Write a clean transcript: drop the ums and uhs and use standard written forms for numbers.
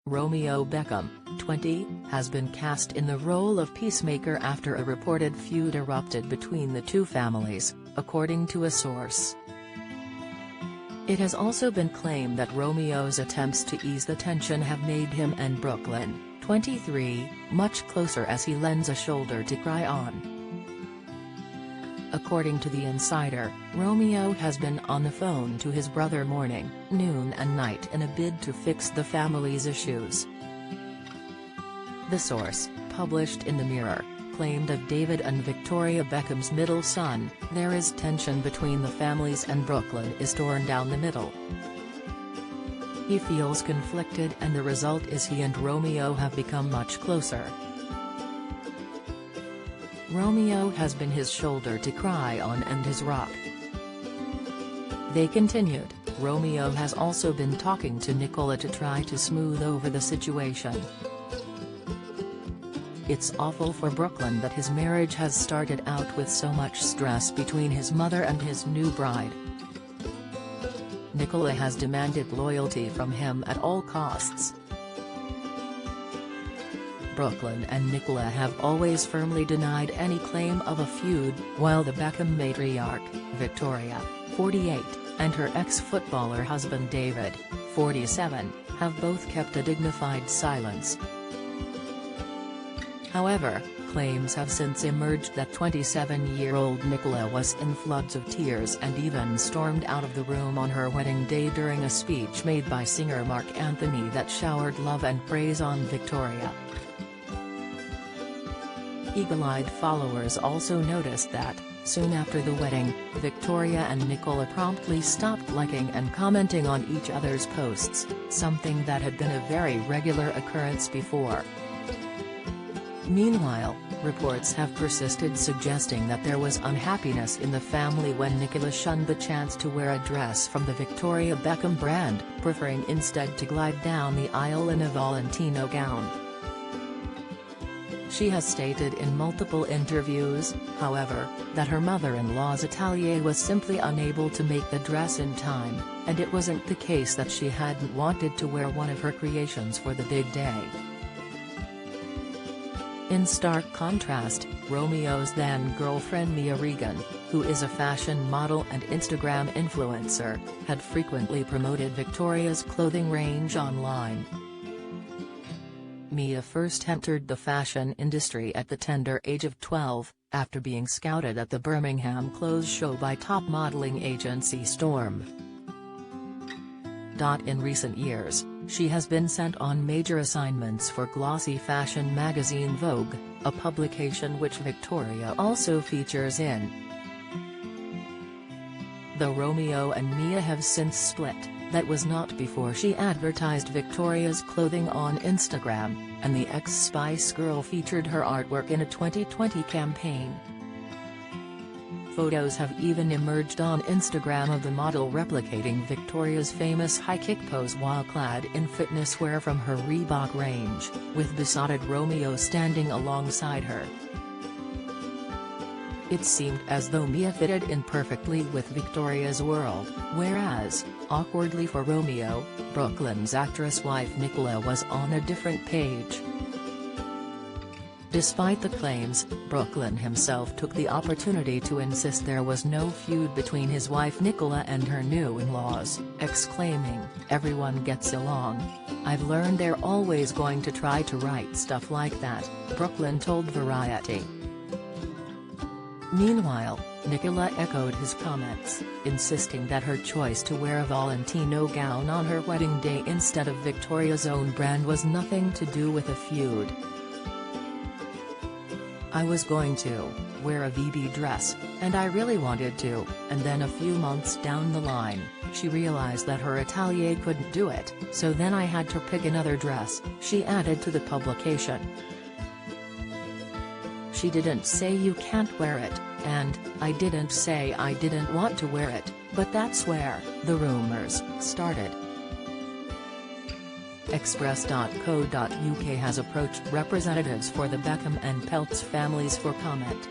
Romeo Beckham, 20, has been cast in the role of peacemaker after a reported feud erupted between the two families, according to a source. It has also been claimed that Romeo's attempts to ease the tension have made him and Brooklyn, 23, much closer as he lends a shoulder to cry on. According to The Insider, Romeo has been on the phone to his brother morning, noon and night in a bid to fix the family's issues. The source, published in the Mirror, claimed of David and Victoria Beckham's middle son, "There is tension between the families and Brooklyn is torn down the middle. He feels conflicted and the result is he and Romeo have become much closer. Romeo has been his shoulder to cry on and his rock." They continued, Romeo has also been talking to Nicola to try to smooth over the situation. "It's awful for Brooklyn that his marriage has started out with so much stress between his mother and his new bride. Nicola has demanded loyalty from him at all costs. Brooklyn and Nicola have always firmly denied any claim of a feud, while the Beckham matriarch, Victoria, 48, and her ex-footballer husband David, 47, have both kept a dignified silence. However, claims have since emerged that 27-year-old Nicola was in floods of tears and even stormed out of the room on her wedding day during a speech made by singer Mark Anthony that showered love and praise on Victoria. Eagle-eyed followers also noticed that, soon after the wedding, Victoria and Nicola promptly stopped liking and commenting on each other's posts, something that had been a very regular occurrence before. Meanwhile, reports have persisted suggesting that there was unhappiness in the family when Nicola shunned the chance to wear a dress from the Victoria Beckham brand, preferring instead to glide down the aisle in a Valentino gown. She has stated in multiple interviews, however, that her mother-in-law's atelier was simply unable to make the dress in time, and it wasn't the case that she hadn't wanted to wear one of her creations for the big day. In stark contrast, Romeo's then-girlfriend Mia Regan, who is a fashion model and Instagram influencer, had frequently promoted Victoria's clothing range online. Mia first entered the fashion industry at the tender age of 12, after being scouted at the Birmingham clothes show by top modeling agency Storm. In recent years, she has been sent on major assignments for glossy fashion magazine Vogue, a publication which Victoria also features in. Though Romeo and Mia have since split, that was not before she advertised Victoria's clothing on Instagram, and the ex-Spice Girl featured her artwork in a 2020 campaign. Photos have even emerged on Instagram of the model replicating Victoria's famous high kick pose while clad in fitness wear from her Reebok range, with besotted Romeo standing alongside her. It seemed as though Mia fitted in perfectly with Victoria's world, whereas, awkwardly for Romeo, Brooklyn's actress wife Nicola was on a different page. Despite the claims, Brooklyn himself took the opportunity to insist there was no feud between his wife Nicola and her new in-laws, exclaiming, "Everyone gets along. I've learned they're always going to try to write stuff like that," Brooklyn told Variety. Meanwhile, Nicola echoed his comments, insisting that her choice to wear a Valentino gown on her wedding day instead of Victoria's own brand was nothing to do with a feud. "I was going to wear a VB dress, and I really wanted to, and then a few months down the line, she realized that her atelier couldn't do it, so then I had to pick another dress," she added to the publication. "She didn't say you can't wear it, and I didn't say I didn't want to wear it, but that's where the rumors started." Express.co.uk has approached representatives for the Beckham and Peltz families for comment.